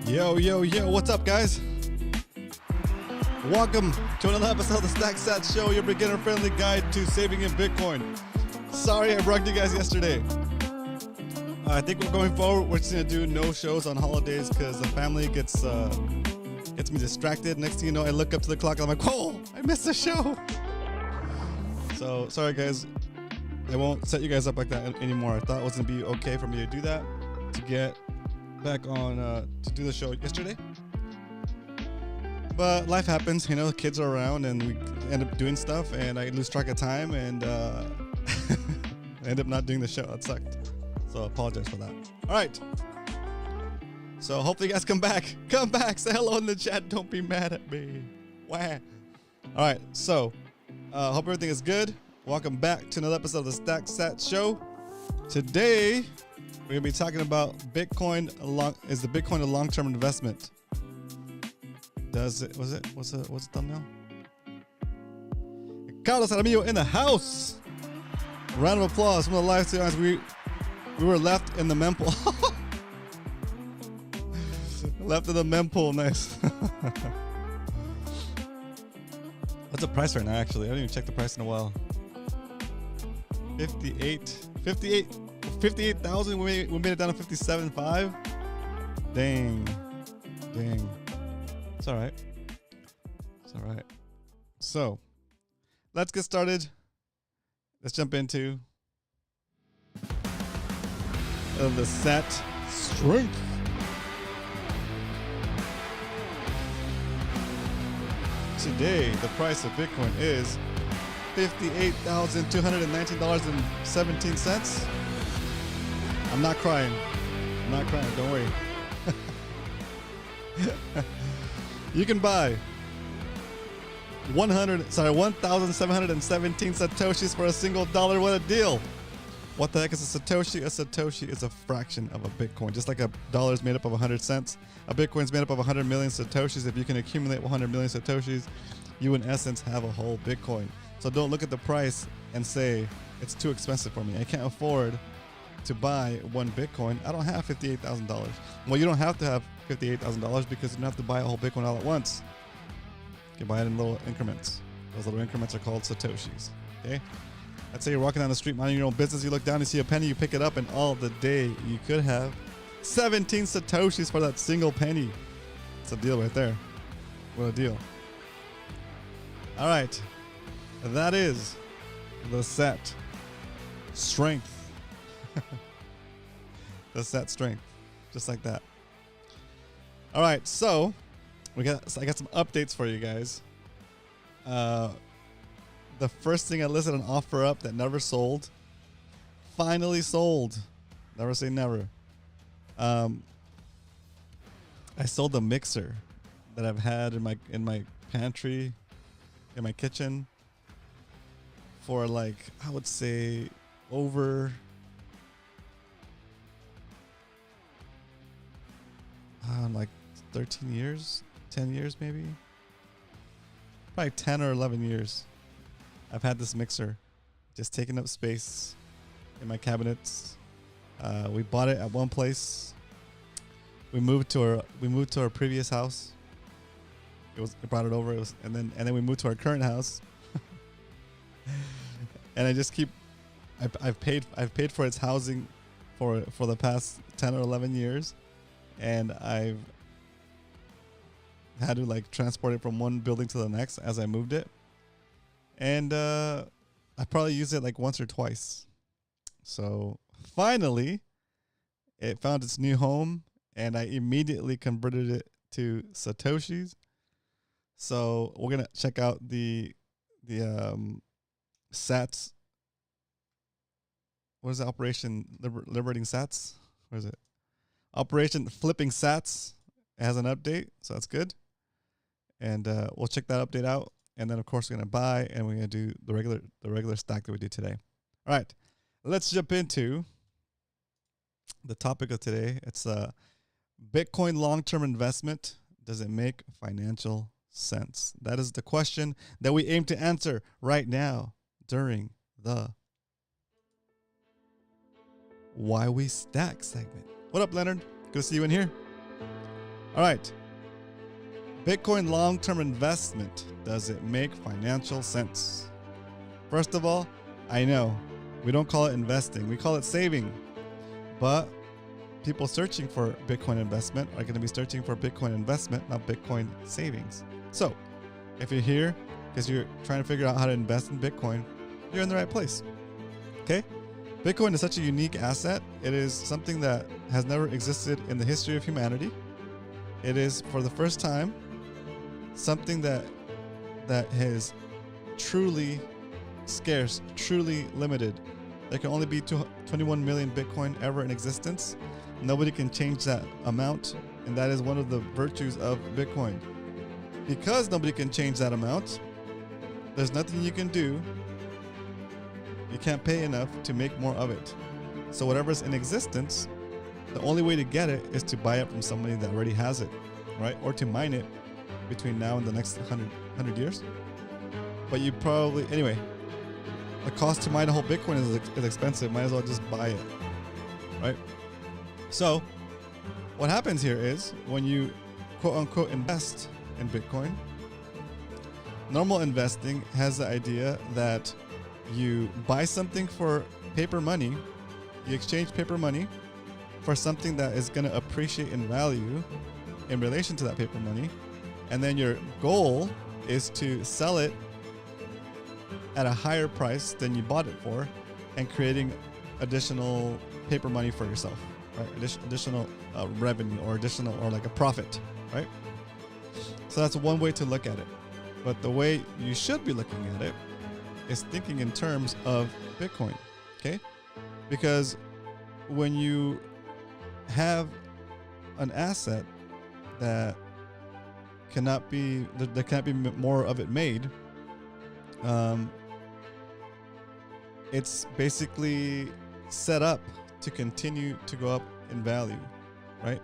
Yo, what's up, guys? Welcome to another episode of the SATS Show, your beginner-friendly guide to saving in Bitcoin. Sorry I broke you guys yesterday. I think we're going forward. We're just going to do no shows on holidays because the family gets me distracted. Next thing you know, I look up to the clock and I'm like, whoa, I missed the show. So, sorry, guys. I won't set you guys up like that anymore. I thought it was going to be okay for me to do that, to get back on to do the show yesterday. But life happens, you know, the kids are around and we end up doing stuff and I lose track of time and I end up not doing the show. That sucked. So I apologize for that. All right. So hopefully you guys come back. Come back. Say hello in the chat. Don't be mad at me. Wah. All right. So hope everything is good. Welcome back to another episode of the SATS Show. Today, we're going to be talking about Bitcoin. Is the Bitcoin a long-term investment? What's the thumbnail? Carlos Aramillo in the house. Round of applause from the live streamers. We were left in the mempool. Left in the mempool. Nice. What's the price right now, actually? I haven't even checked the price in a while. 58,000. We made it down to 57.5. Dang. It's all right. So, let's get started. Let's jump into the SAT strength. Today, the price of Bitcoin is $58,219.17. I'm not crying. Don't worry. You can buy 1,717 Satoshis for a single dollar. What a deal. What the heck is a Satoshi? A Satoshi is a fraction of a Bitcoin. Just like a dollar is made up of 100 cents, a Bitcoin is made up of 100 million Satoshis. If you can accumulate 100 million Satoshis, you in essence have a whole Bitcoin. So don't look at the price and say, it's too expensive for me. I can't afford to buy one Bitcoin. I don't have $58,000. Well, you don't have to have $58,000 because you don't have to buy a whole Bitcoin all at once. You can buy it in little increments. Those little increments are called Satoshis. Okay? Let's say you're walking down the street minding your own business. You look down, you see a penny, you pick it up, and all the day you could have 17 Satoshis for that single penny. It's a deal right there. What a deal. All right. That is the SAT strength. The SAT strength. Just like that. All right. So I got some updates for you guys. The first thing I listed an offer up that never sold. Finally sold. Never say never. I sold the mixer that I've had in my pantry, in my kitchen, for like, I would say over like 13 years, 10 years maybe. Probably 10 or 11 years. I've had this mixer just taking up space in my cabinets. We bought it at one place. We moved to our previous house. It brought it over. And then we moved to our current house. And I just I've paid for its housing for the past 10 or 11 years, and I've had to like transport it from one building to the next as I moved it. And I probably used it like once or twice. So finally, it found its new home, and I immediately converted it to Satoshis. So we're gonna check out the SATS. What is it? Operation Liberating SATS? What is it? Operation Flipping SATS. It has an update, so that's good. And we'll check that update out. And then, of course, we're going to buy, and we're going to do the regular stack that we do today. All right. Let's jump into the topic of today. It's Bitcoin long-term investment. Does it make financial sense? That is the question that we aim to answer right now during the Why We Stack segment. What up, Leonard? Good to see you in here. All right. Bitcoin long-term investment. Does it make financial sense? First of all, I know we don't call it investing. We call it saving. But people searching for Bitcoin investment are going to be searching for Bitcoin investment, not Bitcoin savings. So if you're here because you're trying to figure out how to invest in Bitcoin, you're in the right place. Okay? Bitcoin is such a unique asset. It is something that has never existed in the history of humanity. It is, for the first time, something that is truly scarce, truly limited. There can only be 21 million Bitcoin ever in existence. Nobody can change that amount, and that is one of the virtues of Bitcoin. Because nobody can change that amount, there's nothing you can do. You can't pay enough to make more of it. So whatever's in existence, the only way to get it is to buy it from somebody that already has it, right? Or to mine it between now and the next 100 years. But you probably, anyway, the cost to mine a whole Bitcoin is expensive. Might as well just buy it, right? So what happens here is when you quote unquote invest in Bitcoin, normal investing has the idea that you buy something for paper money, you exchange paper money for something that is going to appreciate in value in relation to that paper money, and then your goal is to sell it at a higher price than you bought it for, and creating additional paper money for yourself, right? Additional revenue or like a profit, right? So that's one way to look at it. But the way you should be looking at it is thinking in terms of Bitcoin, okay? Because when you have an asset that cannot be, there can't be more of it made, it's basically set up to continue to go up in value, right?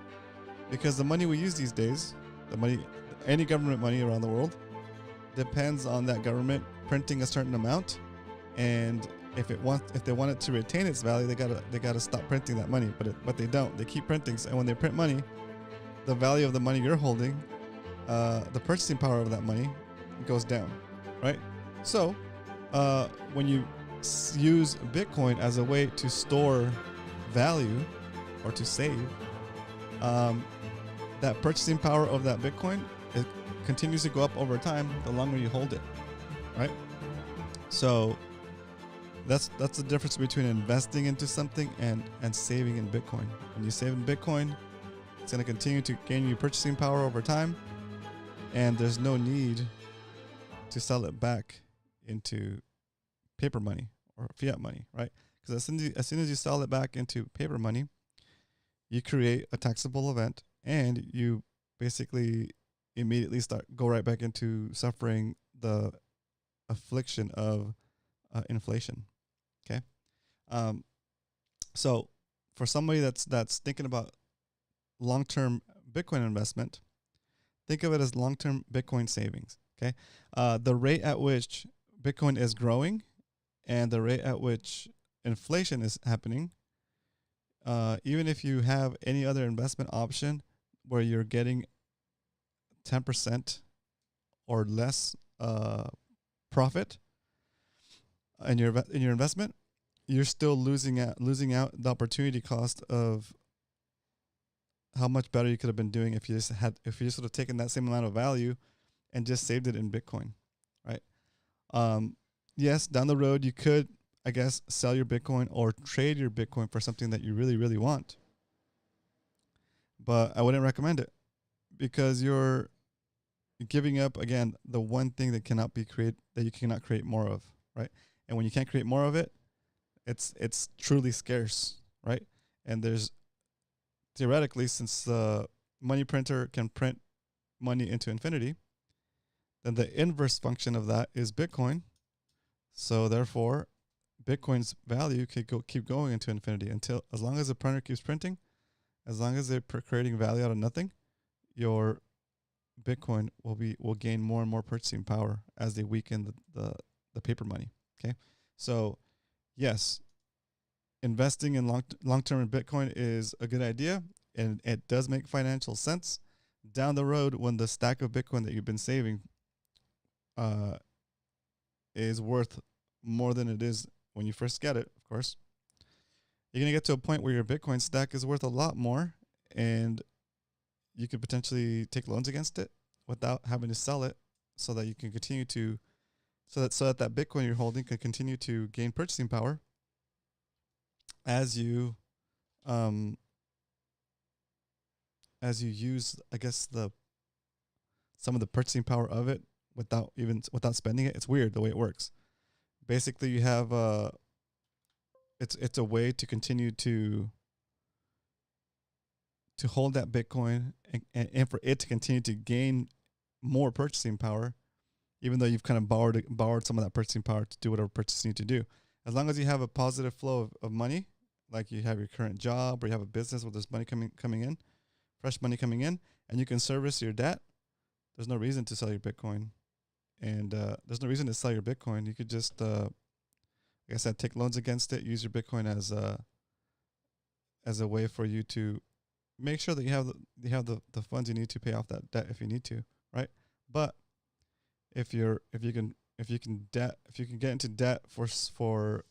Because the money we use these days, the money, any government money around the world, depends on that government printing a certain amount, and if they want it to retain its value, they gotta stop printing that money. But they don't. They keep printing, and when they print money, the value of the money you're holding, the purchasing power of that money, goes down, right? So when you use Bitcoin as a way to store value or to save, that purchasing power of that Bitcoin, it continues to go up over time the longer you hold it, right? So that's the difference between investing into something and saving in Bitcoin. When you save in Bitcoin, it's going to continue to gain you purchasing power over time, and there's no need to sell it back into paper money or fiat money, right? Because as soon as you sell it back into paper money, you create a taxable event, and you basically immediately go right back into suffering the affliction of inflation. Okay, so for somebody that's thinking about long-term Bitcoin investment, think of it as long-term Bitcoin savings. Okay, the rate at which Bitcoin is growing and the rate at which inflation is happening, even if you have any other investment option where you're getting 10% or less profit in your investment, you're still losing out the opportunity cost of how much better you could have been doing if you just would have taken that same amount of value and just saved it in Bitcoin, right? Yes, down the road you could, I guess, sell your Bitcoin or trade your Bitcoin for something that you really, really want, but I wouldn't recommend it, because you're giving up, again, the one thing that you cannot create more of, right? And when you can't create more of it, it's truly scarce, right? And there's, theoretically, since the money printer can print money into infinity, then the inverse function of that is Bitcoin. So therefore, Bitcoin's value could keep going into infinity as long as the printer keeps printing, as long as they're creating value out of nothing, your Bitcoin will gain more and more purchasing power as they weaken the paper money. Okay, so yes, investing in long term in Bitcoin is a good idea, and it does make financial sense. Down the road, when the stack of Bitcoin that you've been saving uh, is worth more than it is when you first get it, of course, you're going to get to a point where your Bitcoin stack is worth a lot more, and you could potentially take loans against it without having to sell it, so that you can continue to that Bitcoin you're holding can continue to gain purchasing power as you um use, I guess, the some of the purchasing power of it without spending it. It's weird the way it works. Basically, you have it's a way to continue to hold that Bitcoin, and for it to continue to gain more purchasing power, even though you've kind of borrowed some of that purchasing power to do whatever purchase you need to do. As long as you have a positive flow of money, like you have your current job or you have a business where there's money coming in, fresh money coming in, and you can service your debt, there's no reason to sell your Bitcoin. And there's no reason to sell your Bitcoin. You could just, like I said, take loans against it, use your Bitcoin as a way for you to make sure that you have the funds you need to pay off that debt if you need to, right? But if you can get into debt for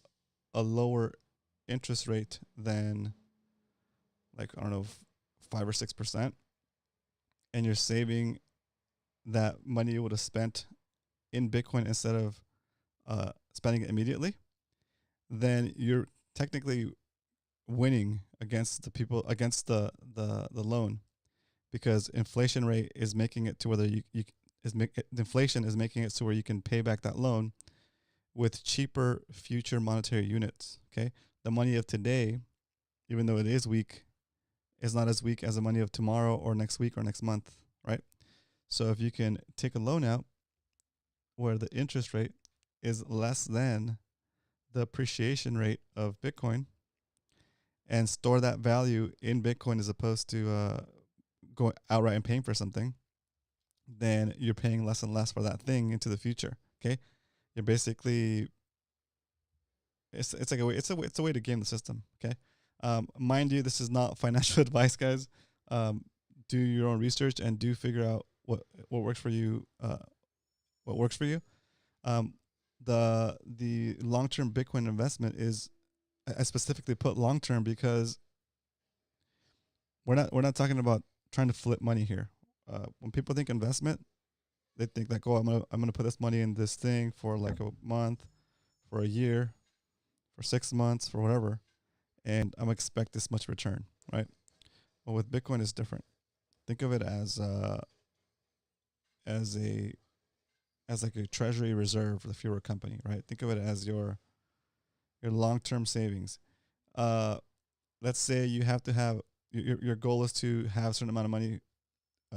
a lower interest rate than, like, I don't know, 5 or 6%, and you're saving that money you would have spent in Bitcoin instead of spending it immediately, then you're technically winning against the loan, because inflation rate is making it to whether inflation is making it to where you can pay back that loan with cheaper future monetary units. Okay, the money of today, even though it is weak, is not as weak as the money of tomorrow or next week or next month, right? So if you can take a loan out where the interest rate is less than the appreciation rate of Bitcoin, and store that value in Bitcoin as opposed to going outright and paying for something, then you're paying less and less for that thing into the future. Okay, you're basically it's like it's a way to game the system. Okay, mind you, this is not financial advice, guys. Do your own research and do figure out what works for you. What works for you. The long term Bitcoin investment is, I specifically put long term because we're not talking about trying to flip money here. When people think investment, they think like, oh, I'm gonna put this money in this thing for like a month, for a year, for 6 months, for whatever, and I'm expect this much return, right? Well, with Bitcoin, it's different. Think of it as like a treasury reserve if you're a company, right? Think of it as your long term savings. Let's say you have to have your goal is to have a certain amount of money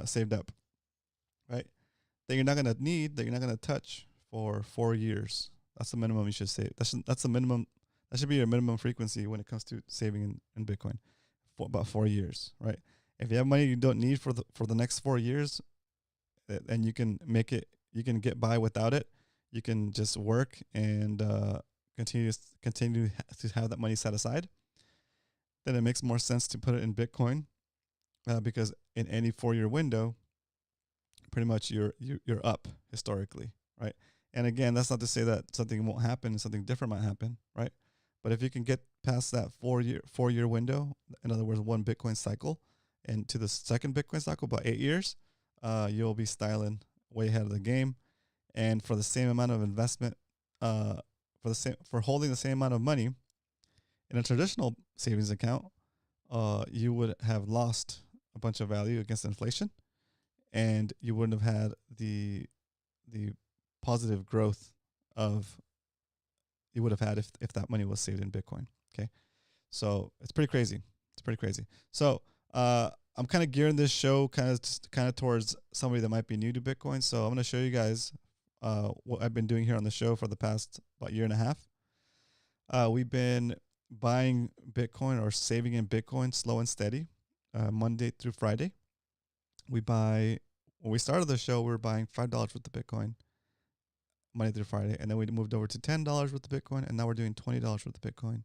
saved up, right? That you're not gonna need, that you're not gonna touch for 4 years. That's the minimum you should save. That's the minimum. That should be your minimum frequency when it comes to saving in Bitcoin, for about 4 years, right? If you have money you don't need for the next 4 years, and you can get by without it, you can just work and continue to have that money set aside. Then it makes more sense to put it in Bitcoin, because in any 4-year window, pretty much you're up historically, right? And again, that's not to say that something won't happen and something different might happen, right? But if you can get past that 4-year window, in other words, one Bitcoin cycle, and to the second Bitcoin cycle, about 8 years, you'll be styling way ahead of the game. And for the same amount of investment, for holding the same amount of money in a traditional savings account, you would have lost a bunch of value against inflation, and you wouldn't have had the positive growth of you would have had if that money was saved in Bitcoin. Okay, so it's pretty crazy. So I'm kind of gearing this show kind of towards somebody that might be new to Bitcoin. So I'm going to show you guys what I've been doing here on the show for the past about year and a half. We've been buying Bitcoin or saving in Bitcoin slow and steady, Monday through Friday. When we started the show, we were buying $5 worth of Bitcoin Monday through Friday, and then we moved over to $10 worth of Bitcoin, and now we're doing $20 worth of Bitcoin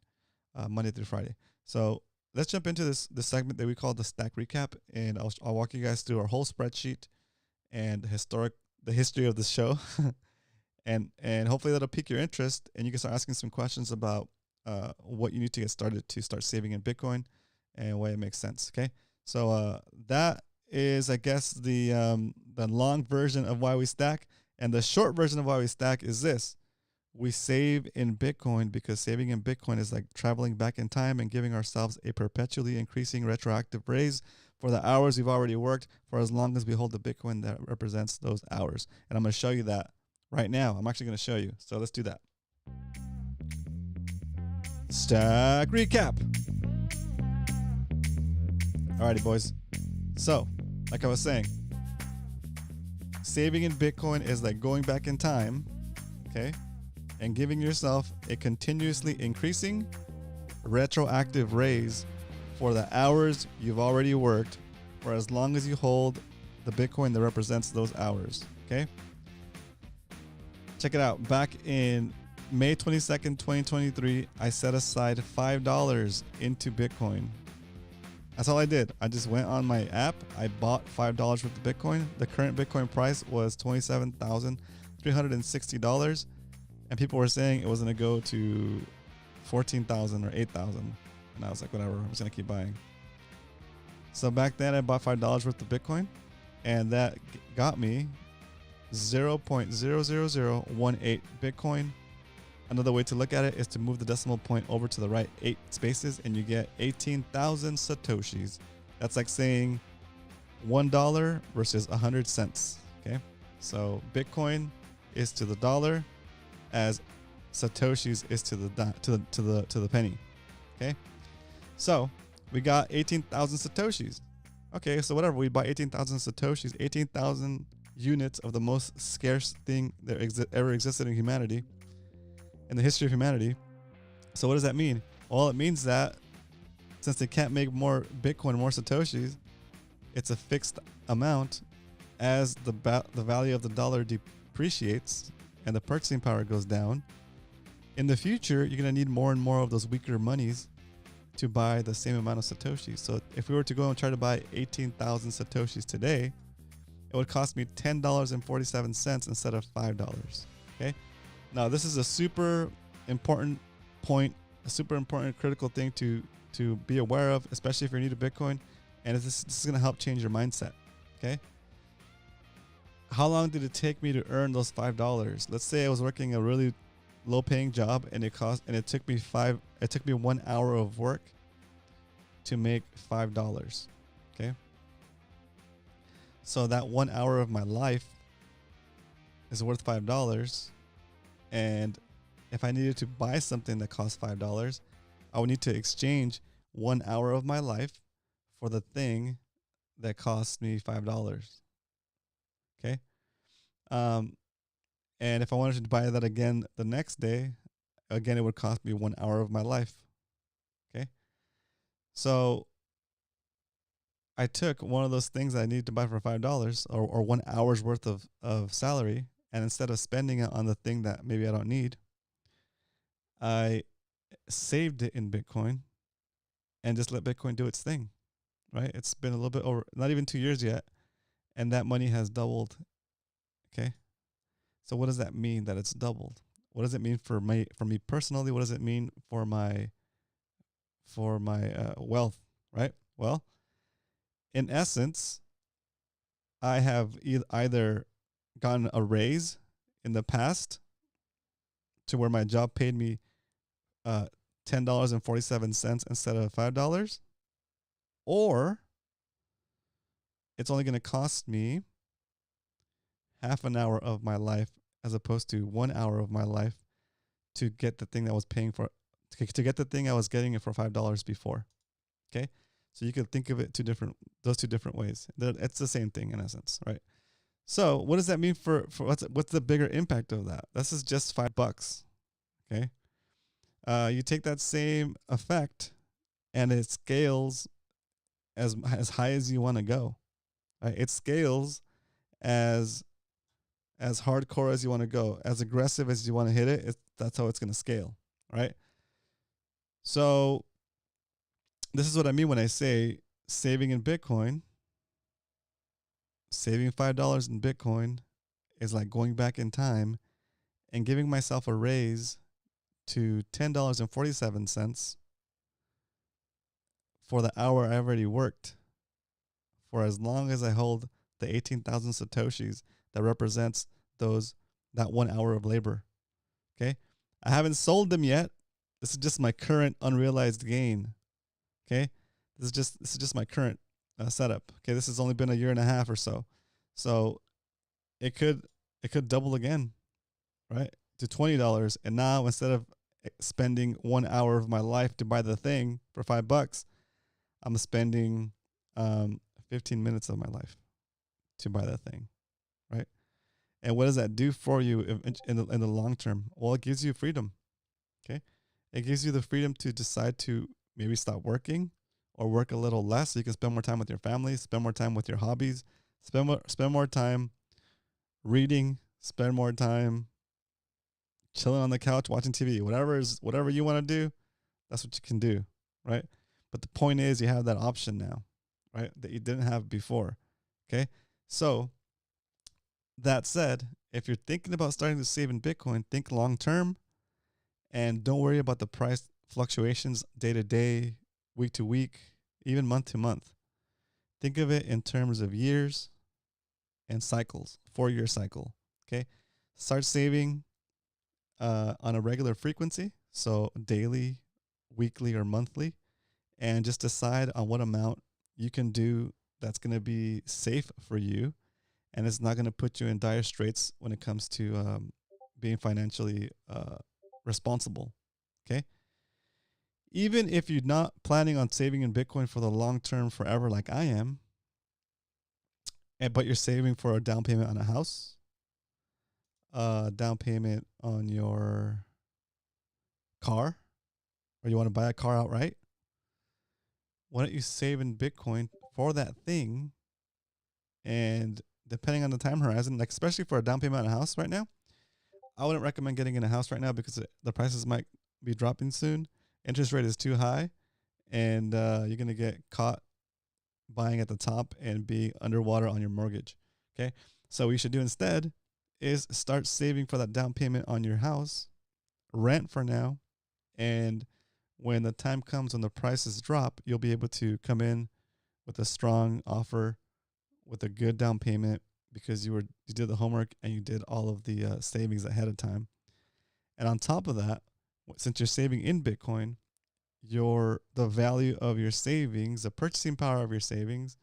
Monday through Friday. So let's jump into this segment that we call the stack recap, and I'll walk you guys through our whole spreadsheet and the history of the show, and hopefully that'll pique your interest, and you can start asking some questions about what you need to get started to start saving in Bitcoin and why it makes sense. Okay, so that is, I guess, the long version of why we stack, and the short version of why we stack is this: we save in Bitcoin because saving in Bitcoin is like traveling back in time and giving ourselves a perpetually increasing retroactive raise for the hours we've already worked for as long as we hold the Bitcoin that represents those hours. And I'm going to show you that right now. I'm actually going to show you. So let's do that. Stack recap. Alrighty, boys. So, like I was saying, saving in Bitcoin is like going back in time, okay, and giving yourself a continuously increasing retroactive raise for the hours you've already worked for as long as you hold the Bitcoin that represents those hours, okay? Check it out. Back in May 22nd, 2023, I set aside $5 into Bitcoin. That's all I did. I just went on my app. I bought $5 worth of Bitcoin. The current Bitcoin price was $27,360. And people were saying it was going to go to 14,000 or 8,000. And I was like, whatever, I'm just going to keep buying. So back then I bought $5 worth of Bitcoin, and that got me 0.00018 Bitcoin. Another way to look at it is to move the decimal point over to the right 8 spaces, and you get 18,000 Satoshis. That's like saying $1 versus 100 cents. Okay. So Bitcoin is to the dollar as Satoshis is to the penny. Okay. So we got 18,000 Satoshis. Okay. So whatever, we bought 18,000 Satoshis, 18,000 units of the most scarce thing that ever existed in humanity, in the history of humanity. So what does that mean? Well, it means that since they can't make more Bitcoin, more Satoshis, it's a fixed amount. As the value of the dollar depreciates and the purchasing power goes down, in the future, you're going to need more and more of those weaker monies to buy the same amount of Satoshis. So if we were to go and try to buy 18,000 Satoshis today, it would cost me $10.47 instead of $5. Okay. Now, this is a super important point, a super important critical thing to be aware of, especially if you're new to Bitcoin. And this is going to help change your mindset. Okay. How long did it take me to earn those $5? Let's say I was working a really low-paying job, and it took me 1 hour of work to make $5. Okay. So that 1 hour of my life is worth $5. And if I needed to buy something that cost $5, I would need to exchange 1 hour of my life for the thing that cost me $5. Okay. And if I wanted to buy that again the next day, again, it would cost me 1 hour of my life. Okay. So I took one of those things I needed to buy for $5 or 1 hour's worth of salary, and instead of spending it on the thing that maybe I don't need, I saved it in Bitcoin and just let Bitcoin do its thing, right? It's been a little bit over, not even 2 years yet, and that money has doubled. Okay. So what does that mean that it's doubled? What does it mean for me personally? What does it mean for my wealth, right? Well, in essence, I have either gotten a raise in the past to where my job paid me $10.47 instead of $5, or it's only going to cost me half an hour of my life as opposed to 1 hour of my life to get the thing that I was paying for, to get the thing I was getting it for $5 before. Okay. So you could think of it those two different ways. It's the same thing in essence, right? So what does that mean for what's the bigger impact of that? This is just $5. Okay. You take that same effect and it scales as high as you want to go. Right? It scales as hardcore as you want to go, as aggressive as you want to hit it. That's how it's going to scale, right? So this is what I mean when I say saving in Bitcoin. Saving $5 in Bitcoin is like going back in time and giving myself a raise to $10.47 for the hour I already worked, for as long as I hold the 18,000 Satoshis that represents that 1 hour of labor. Okay. I haven't sold them yet. This is just my current unrealized gain. Okay. This is just my current setup. Okay. This has only been a year and a half or so. So it could double again, right? To $20. And now instead of spending 1 hour of my life to buy the thing for $5, I'm spending 15 minutes of my life to buy that thing, right? And what does that do for you in the long term? Well, it gives you freedom, okay? It gives you the freedom to decide to maybe stop working or work a little less so you can spend more time with your family, spend more time with your hobbies, spend more time reading, spend more time chilling on the couch, watching TV, whatever you want to do, that's what you can do, right? But the point is you have that option now, right? That you didn't have before, okay? So that said, if you're thinking about starting to save in Bitcoin, think long term and don't worry about the price fluctuations day to day, week to week, even month to month. Think of it in terms of years and cycles, 4-year cycle, okay? Start saving on a regular frequency, so daily, weekly, or monthly, and just decide on what amount you can do that's going to be safe for you and it's not going to put you in dire straits when it comes to being financially responsible, okay? Even if you're not planning on saving in Bitcoin for the long term forever like I am, but you're saving for a down payment on a house, down payment on your car, or you want to buy a car outright, why don't you save in Bitcoin for that thing? And depending on the time horizon, like especially for a down payment on a house right now, I wouldn't recommend getting in a house right now because the prices might be dropping soon. Interest rate is too high, and you're going to get caught buying at the top and be underwater on your mortgage. Okay. So what you should do instead is start saving for that down payment on your house, rent for now. And when the time comes when the prices drop, you'll be able to come in with a strong offer with a good down payment because you did the homework and you did all of the savings ahead of time. And on top of that, since you're saving in Bitcoin, the value of your savings, the purchasing power of your savings,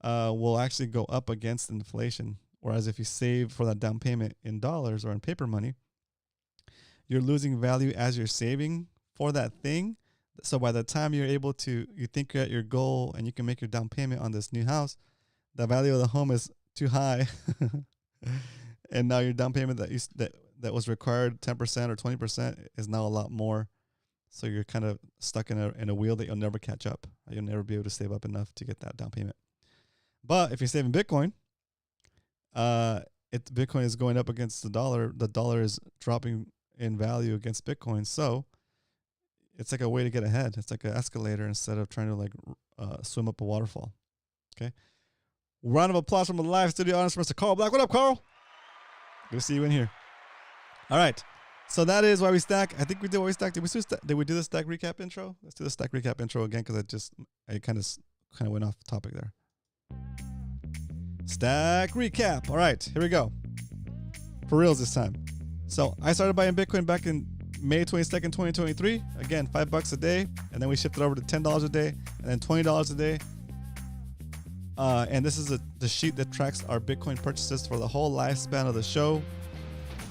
will actually go up against inflation. Whereas if you save for that down payment in dollars or in paper money, you're losing value as you're saving for that thing. So by the time you think you're at your goal and you can make your down payment on this new house, the value of the home is too high. And now your down payment that was required 10% or 20% is now a lot more. So you're kind of stuck in a wheel that you'll never catch up. You'll never be able to save up enough to get that down payment. But if you're saving Bitcoin, Bitcoin is going up against the dollar. The dollar is dropping in value against Bitcoin. So it's like a way to get ahead. It's like an escalator instead of trying to swim up a waterfall. Okay. Round of applause from the live studio audience for Mr. Carl Black. What up, Carl? Good to see you in here. All right. So that is why we stack. I think we did why we stack. Did we do the stack recap intro? Let's do the stack recap intro again because I kind of went off topic there. Stack recap. All right, here we go. For reals this time. So I started buying Bitcoin back in May 22nd, 2023. Again, $5 a day, and then we shifted over to $10 a day, and then $20 a day. And this is the sheet that tracks our Bitcoin purchases for the whole lifespan of the show.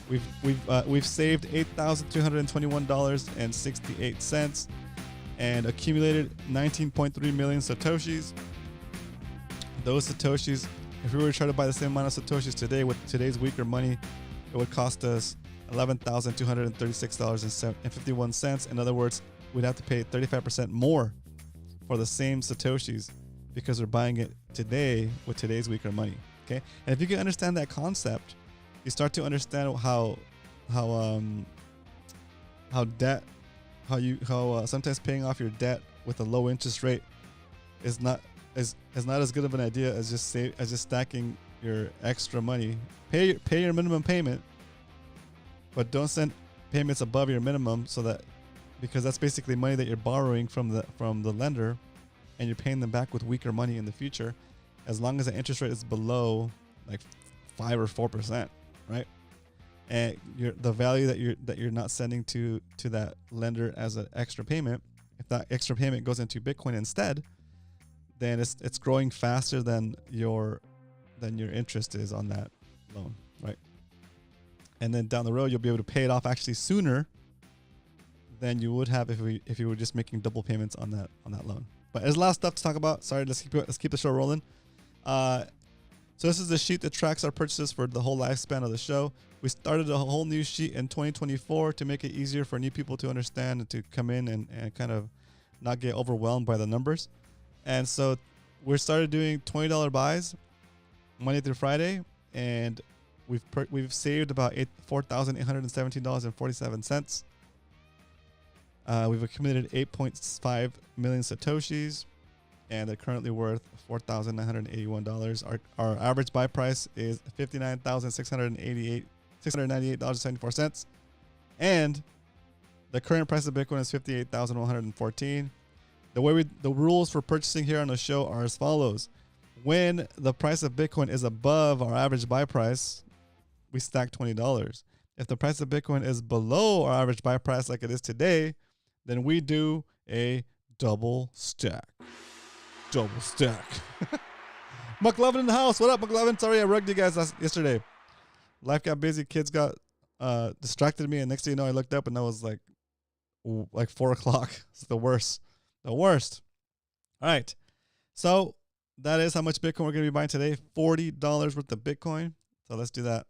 We've saved $8,221.68 and accumulated 19.3 million Satoshis. Those Satoshis, if we were to try to buy the same amount of Satoshis today with today's weaker money, it would cost us $11,236.51. In other words, we'd have to pay 35% more for the same Satoshis because we're buying it today with today's weaker money. Okay, and if you can understand that concept, you start to understand how sometimes paying off your debt with a low interest rate is not as good of an idea as just stacking your extra money. Pay your minimum payment, but don't send payments above your minimum, because that's basically money that you're borrowing from the lender, and you're paying them back with weaker money in the future, as long as the interest rate is below like 5 or 4%, right? And the value that you're not sending to that lender as an extra payment, if that extra payment goes into Bitcoin instead, then it's growing faster than your interest is on that loan, right? And then down the road, you'll be able to pay it off actually sooner than you would have if you were just making double payments on that loan. But there's a lot of stuff to talk about. Sorry, let's keep the show rolling. So this is the sheet that tracks our purchases for the whole lifespan of the show. We started a whole new sheet in 2024 to make it easier for new people to understand and to come in and kind of not get overwhelmed by the numbers. And so we started doing $20 buys Monday through Friday, and we've saved about $4,817.47. We've accumulated 8.5 million Satoshis, and they're currently worth $4,981. Our average buy price is $59,698.74, and the current price of Bitcoin is $58,114. The rules for purchasing here on the show are as follows. When the price of Bitcoin is above our average buy price, we stack $20. If the price of Bitcoin is below our average buy price like it is today, then we do a double stack. Double stack. McLovin in the house. What up, McLovin? Sorry I rugged you guys yesterday. Life got busy. Kids got distracted me, and next thing you know, I looked up and it was like 4 o'clock. It's the worst. The worst. All right. So that is how much Bitcoin we're going to be buying today. $40 worth of Bitcoin. So let's do that.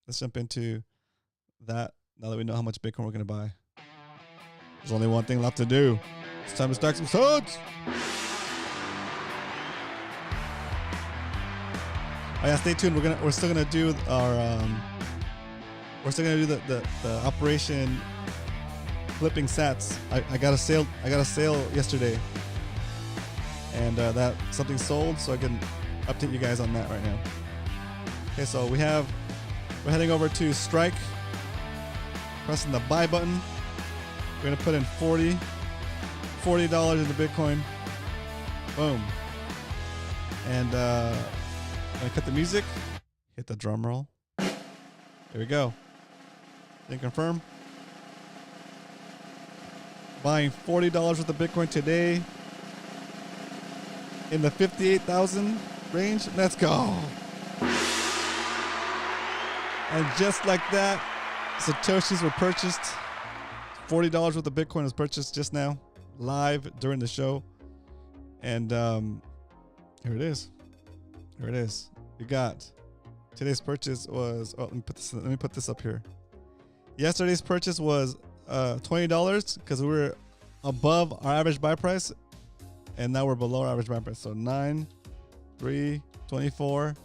Let's jump into that now that we know how much Bitcoin we're going to buy. There's only one thing left to do. It's time to stack some SATS. Oh yeah, stay tuned. We're still gonna do our the operation flipping SATS. I got a sale yesterday, and that something sold, so I can update you guys on that right now. Okay, so we're heading over to Strike, pressing the buy button. We're gonna put in $40 into Bitcoin. Boom. And gonna cut the music. Hit the drum roll. There we go. Then confirm. Buying $40 worth of Bitcoin today in the 58,000 range. Let's go. And just like that, Satoshis were purchased. $40 worth of Bitcoin was purchased just now, live during the show. And here it is. Here it is. You got today's purchase was, let me put this up here. Yesterday's purchase was $20 because we were above our average buy price, and now we're below our average buy price. So 9, 3, 24.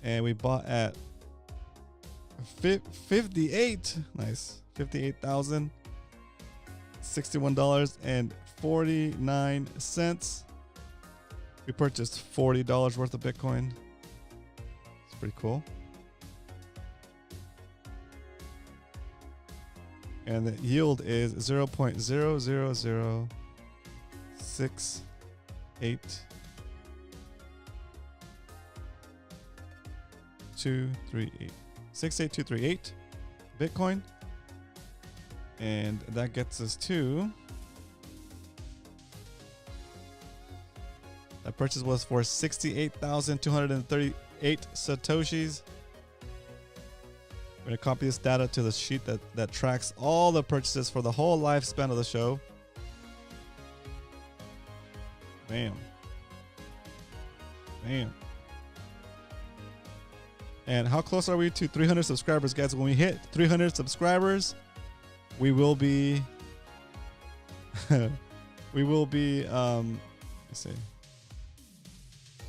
And we bought at 58. Nice. $58,061.49. We purchased $40 worth of Bitcoin. It's pretty cool. And the yield is 0.00068238 68238 Bitcoin. And that gets us to, that purchase was for 68,238 Satoshis. We're going to copy this data to the sheet that tracks all the purchases for the whole lifespan of the show. Bam. Bam. And how close are we to 300 subscribers, guys? When we hit 300 subscribers, we will be, let's see.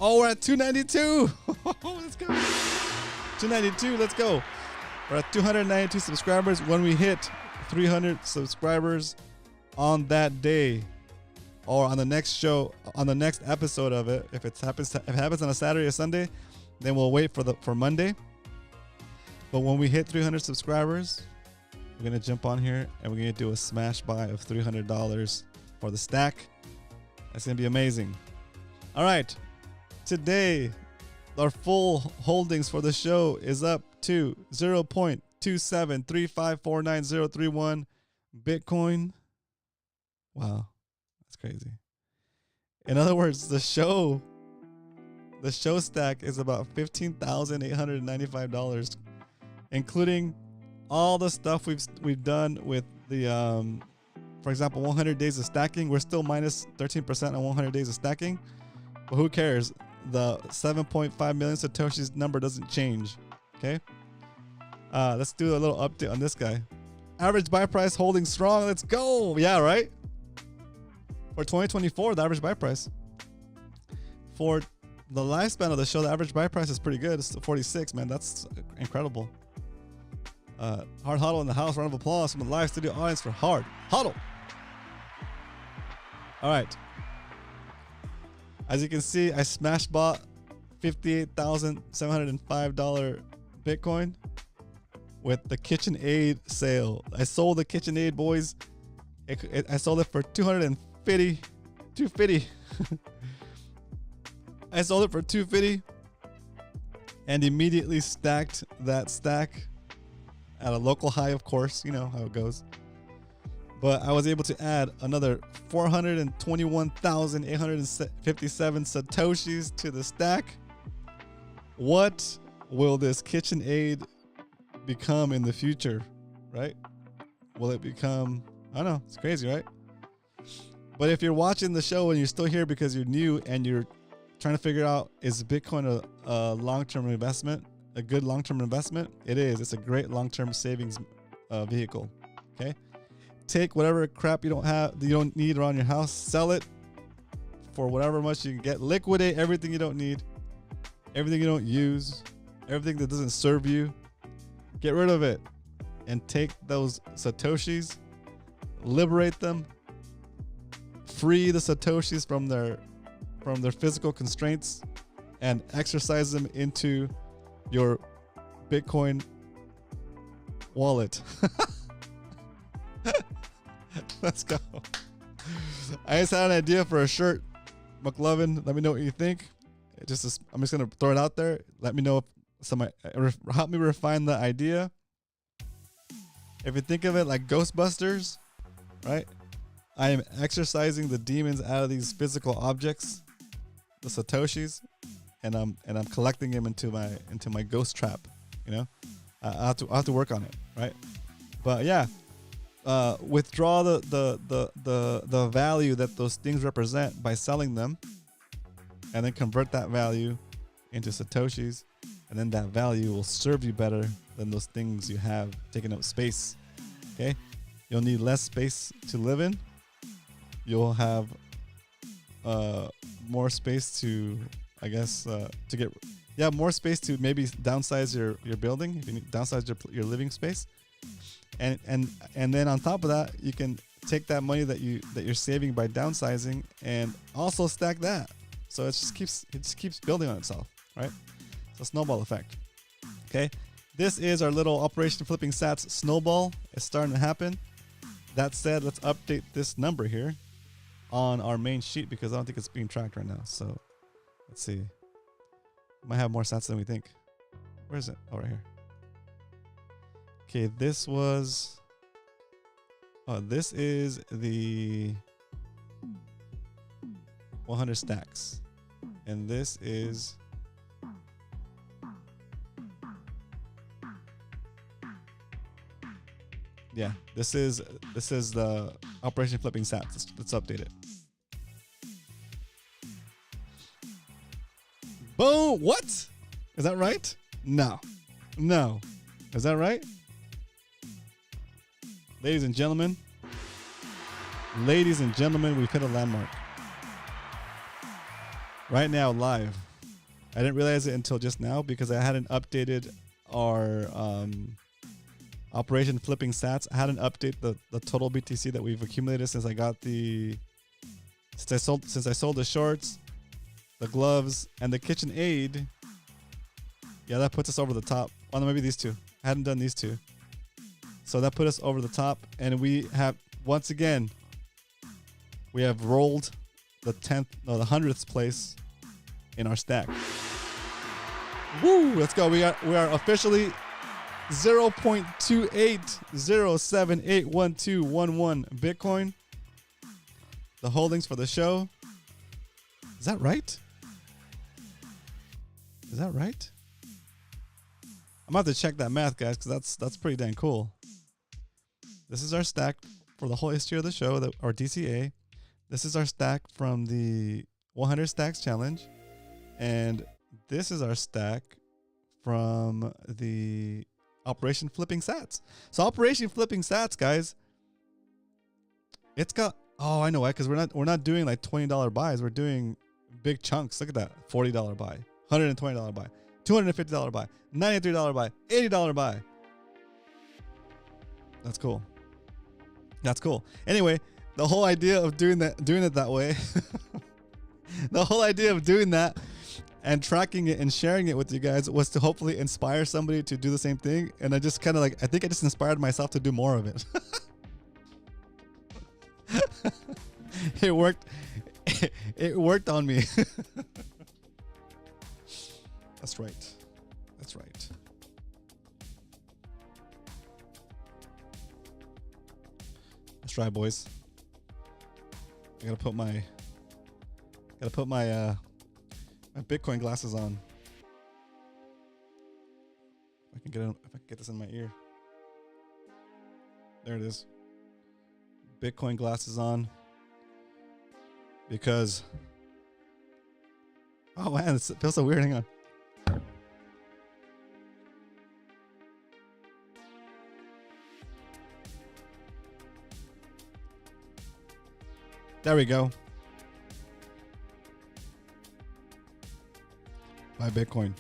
Oh, we're at 292. Let's go. 292, let's go. We're at 292 subscribers. When we hit 300 subscribers on that day, or on the next show, on the next episode of it, if it happens on a Saturday or Sunday, then we'll wait for Monday. But when we hit 300 subscribers, we're gonna jump on here and we're gonna do a smash buy of $300 for the stack. That's gonna be amazing. All right, today our full holdings for the show is up to 0.273549031 Bitcoin. Wow. That's crazy. In other words, the show stack is about $15,895, including all the stuff we've done with the for example, 100 days of stacking. We're still minus 13% on 100 days of stacking, but who cares? The 7.5 million Satoshis number doesn't change. Okay. Let's do a little update on this guy. Average buy price holding strong. Let's go. Yeah, right. For 2024, the average buy price. For the lifespan of the show, the average buy price is pretty good. It's 46, man. That's incredible. Hard Huddle in the house. Round of applause from the live studio audience for Hard Huddle. All right. As you can see, I smash bought $58,705 Bitcoin with the KitchenAid sale. I sold the KitchenAid, boys. I sold it for $250. I sold it for $250 and immediately stacked that stack at a local high, of course. You know how it goes. But I was able to add another 421,857 Satoshis to the stack. What will this KitchenAid become in the future, right? Will it become, I don't know, it's crazy, right? But if you're watching the show and you're still here because you're new and you're trying to figure out, is Bitcoin a long-term investment, a good long-term investment? It is. It's a great long-term savings vehicle. Okay. Take whatever crap you don't need around your house, sell it for whatever much you can get. Liquidate everything you don't need, everything you don't use, everything that doesn't serve you. Get rid of it and take those Satoshis, liberate them, free the Satoshis from their physical constraints, and exercise them into your Bitcoin wallet. Let's go. I just had an idea for a shirt. McLovin, let me know what you think. I'm just gonna throw it out there. Let me know if help me refine the idea. If you think of it like Ghostbusters, right? I am exercising the demons out of these physical objects, the Satoshis, and I'm collecting them into my ghost trap. You know, I have to work on it, right? But yeah. Withdraw the value that those things represent by selling them, and then convert that value into Satoshis, and then that value will serve you better than those things you have taking up space. Okay, you'll need less space to live in. You'll have more space to, I guess, to get more space to maybe downsize your building if you need downsize your living space. And then on top of that, you can take that money that you're saving by downsizing and also stack that. So it just keeps building on itself, right? It's a snowball effect. Okay, this is our little Operation Flipping Sats snowball. It's starting to happen. That said, let's update this number here on our main sheet because I don't think it's being tracked right now. So let's see. Might have more sats than we think. Where is it? Oh, right here. Okay, this is the 100 stacks, and this is the Operation Flipping Sats. Let's update it. Boom! What? Is that right? No. Is that right? Ladies and gentlemen, we've hit a landmark. Right now, live. I didn't realize it until just now because I hadn't updated our Operation Flipping Sats. I had an update the total BTC that we've accumulated since I got since I sold the shorts, the gloves, and the KitchenAid. Yeah, that puts us over the top. Oh, no, maybe these two. I hadn't done these two. So that put us over the top, and we have once again we have rolled the 100th place in our stack. Woo! Let's go. We are officially 0.28078121 Bitcoin. The holdings for the show. Is that right? Is that right? I'm about to check that math, guys, because that's pretty dang cool. This is our stack for the whole history of the show, our DCA. This is our stack from the 100 Stacks Challenge. And this is our stack from the Operation Flipping Sats. So Operation Flipping Sats, guys, it's got, oh, I know why, because we're not doing like $20 buys. We're doing big chunks. Look at that. $40 buy, $120 buy, $250 buy, $93 buy, $80 buy. That's cool. That's cool. Anyway, the whole idea of doing it that way, the whole idea of doing that and tracking it and sharing it with you guys was to hopefully inspire somebody to do the same thing. And I just kind of I think I just inspired myself to do more of it. It worked. It worked on me. That's right. That's right. Let's try, boys. I gotta put my my Bitcoin glasses on. If I can get this in my ear. There it is. Bitcoin glasses on. Because, oh man, it feels so weird. Hang on. There we go. Buy Bitcoin.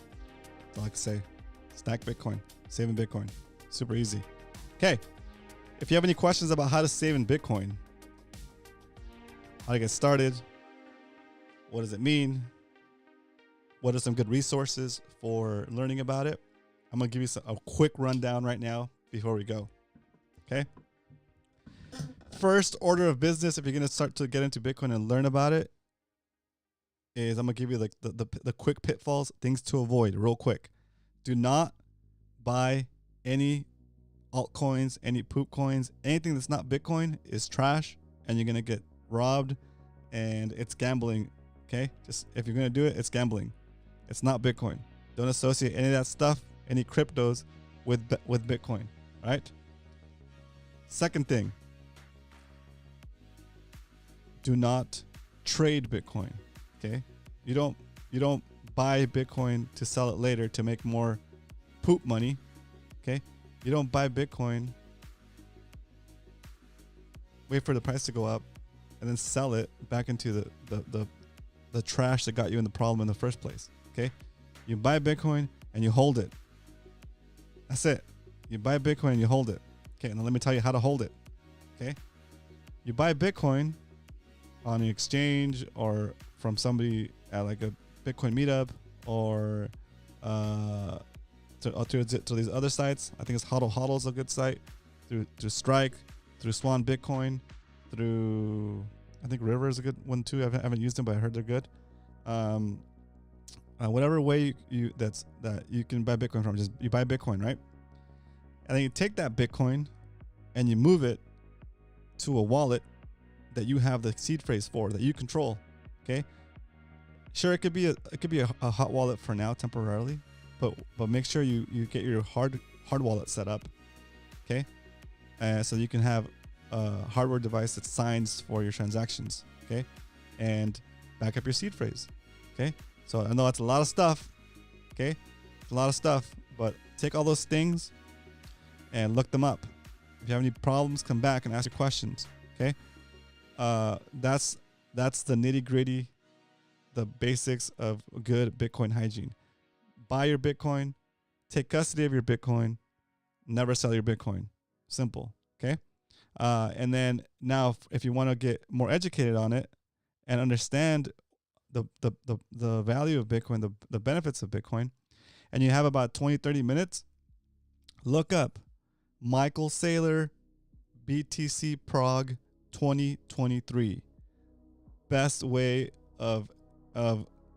That's all I can say. Stack Bitcoin. Saving Bitcoin. Super easy. Okay. If you have any questions about how to save in Bitcoin, how to get started, what does it mean, what are some good resources for learning about it, I'm going to give you a quick rundown right now before we go. Okay. First order of business, if you're going to start to get into Bitcoin and learn about it, is I'm going to give you like the quick pitfalls, things to avoid real quick. Do not buy any altcoins, any poop coins. Anything that's not Bitcoin is trash, and you're going to get robbed, and it's gambling. Okay, just if you're going to do it, it's gambling. It's not Bitcoin. Don't associate any of that stuff, any cryptos with Bitcoin. All right. Second thing, do not trade Bitcoin. Okay, you don't buy Bitcoin to sell it later to make more poop money. Okay, you don't buy Bitcoin, wait for the price to go up, and then sell it back into the trash that got you in the problem in the first place. Okay, you buy Bitcoin and you hold it. That's it. You buy Bitcoin and you hold it. Okay, now let me tell you how to hold it. Okay, you buy Bitcoin on an exchange or from somebody at like a Bitcoin meetup or to these other sites. I think it's Hodl. Hodl is a good site. Through Strike, through Swan Bitcoin, through I think River is a good one too. I haven't used them, but I heard they're good. Whatever way that you can buy Bitcoin from, just you buy Bitcoin, right? And then you take that Bitcoin and you move it to a wallet that you have the seed phrase for, that you control. Okay. Sure, it could be a hot wallet for now temporarily, but make sure you get your hard wallet set up. Okay. So you can have a hardware device that signs for your transactions. Okay. And back up your seed phrase. Okay. So I know that's a lot of stuff. Okay. It's a lot of stuff, but take all those things and look them up. If you have any problems, come back and ask your questions. Okay. That's the nitty gritty, the basics of good Bitcoin hygiene. Buy your Bitcoin, take custody of your Bitcoin, Never sell your Bitcoin. Simple. Okay. And then now, if you want to get more educated on it and understand the value of Bitcoin, the benefits of Bitcoin, and you have about 20, 30 minutes, look up Michael Saylor BTC Prague 2023. Best way of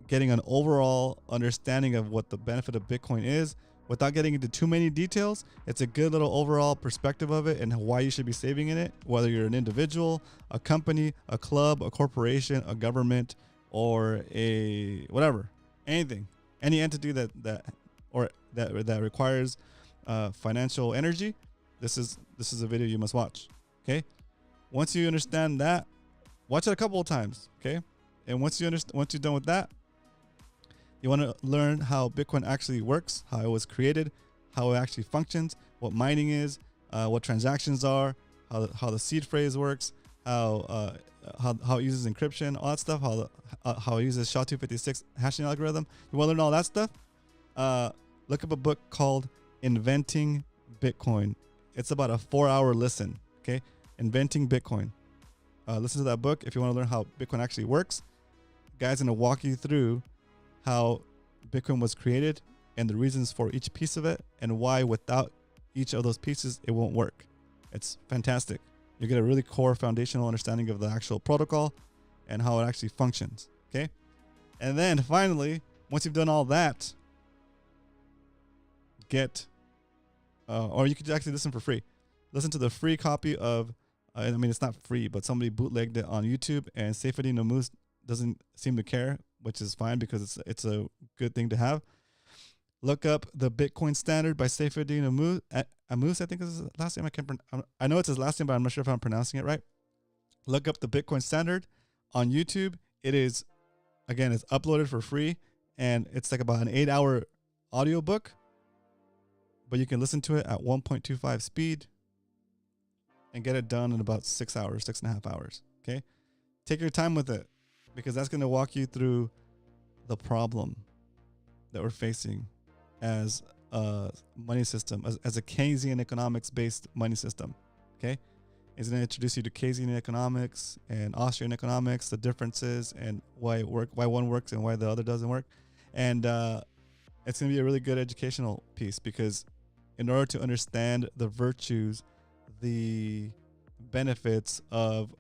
getting an overall understanding of what the benefit of Bitcoin is without getting into too many details. It's a good little overall perspective of it and why you should be saving in it, whether you're an individual, a company, a club, a corporation, a government, or a whatever, anything, any entity that requires financial energy. This is a video you must watch. Okay, once you understand that, watch it a couple of times. Okay, and once you're done with that, you want to learn how Bitcoin actually works, how it was created, how it actually functions, what mining is, what transactions are, how the seed phrase works, how it uses encryption, all that stuff, how it uses SHA-256 hashing algorithm. You want to learn all that stuff? Look up a book called Inventing Bitcoin. It's about a 4-hour listen. Okay, Inventing Bitcoin. Listen to that book if you want to learn how Bitcoin actually works. Guy's gonna walk you through how Bitcoin was created and the reasons for each piece of it and why without each of those pieces it won't work. It's fantastic. You get a really core foundational understanding of the actual protocol and how it actually functions. Okay, and then finally, once you've done all that, or you could actually listen for free. Listen to the free copy of, I mean, it's not free, but somebody bootlegged it on YouTube, and Seyfuddin Ammous doesn't seem to care, which is fine because it's a good thing to have. Look up The Bitcoin Standard by Seyfuddin Ammous, I think is his last name. I know it's his last name, but I'm not sure if I'm pronouncing it right. Look up The Bitcoin Standard on YouTube. It is, again, it's uploaded for free, and it's like about an 8-hour audiobook, but you can listen to it at 1.25 speed and get it done in about 6 hours, 6.5 hours. Okay, take your time with it because that's going to walk you through the problem that we're facing as a money system, as a Keynesian economics based money system. Okay, it's going to introduce you to Keynesian economics and Austrian economics, the differences and why one works and why the other doesn't work. And it's going to be a really good educational piece because in order to understand the virtues, the benefits of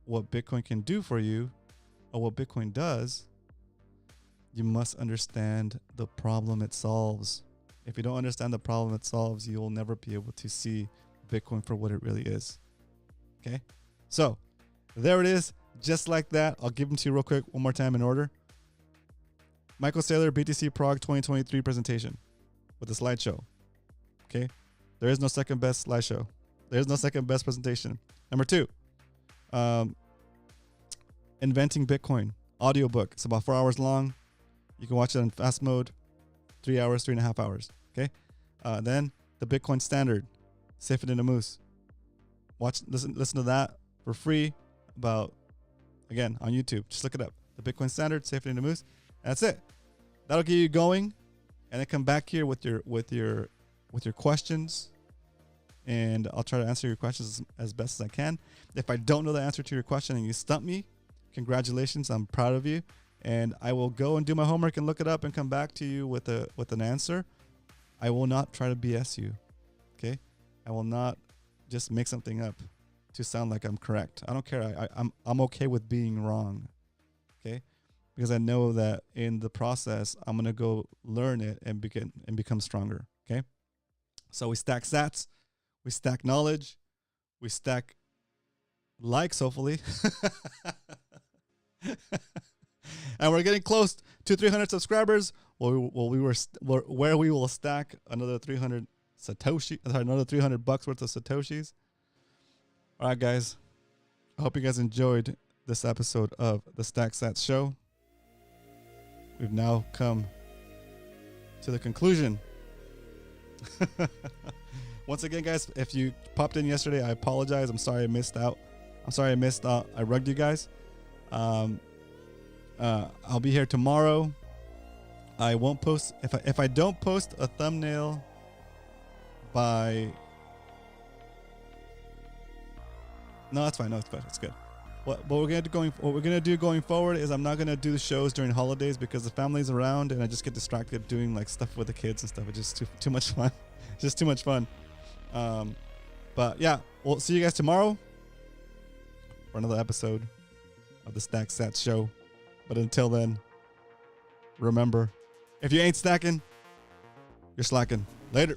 what Bitcoin can do for you or what Bitcoin does, you must understand the problem it solves. If you don't understand the problem it solves, you will never be able to see Bitcoin for what it really is. Okay, so there it is, just like that. I'll give them to you real quick one more time in order. Michael Saylor BTC Prague 2023 presentation with a slideshow. Okay, there is no second best slideshow. There's no second best presentation. Number 2, Inventing Bitcoin audiobook. It's about 4 hours long. You can watch it in fast mode, 3 hours, 3.5 hours. Okay, then The Bitcoin Standard, Seyfuddin Ammous. Listen to that for free. Again on YouTube. Just look it up. The Bitcoin Standard, Seyfuddin Ammous. That's it. That'll get you going, and then come back here with your questions, and I'll try to answer your questions as best as I can. If I don't know the answer to your question and you stump me, congratulations, I'm proud of you, and I will go and do my homework and look it up and come back to you with an answer. I will not try to BS you. Okay, I will not just make something up to sound like I'm correct. I don't care. I'm okay with being wrong. Okay, because I know that in the process I'm gonna go learn it and become stronger. Okay, so we stack SATS, we stack knowledge, we stack likes, hopefully. And we're getting close to 300 subscribers. Where we will stack another 300 another $300 worth of Satoshis. All right, guys. I hope you guys enjoyed this episode of the Stack Sats Show. We've now come to the conclusion. Once again, guys, if you popped in yesterday, I apologize. I'm sorry I missed out. I rugged you guys. I'll be here tomorrow. I won't post if I don't post a thumbnail by. No, that's fine. No, it's good. It's good. What we're gonna do going forward is I'm not gonna do the shows during holidays because the family's around and I just get distracted doing like stuff with the kids and stuff. It's just too much fun. It's just too much fun. But yeah, we'll see you guys tomorrow for another episode of the SATS show. But until then, remember, if you ain't stacking, you're slacking. Later.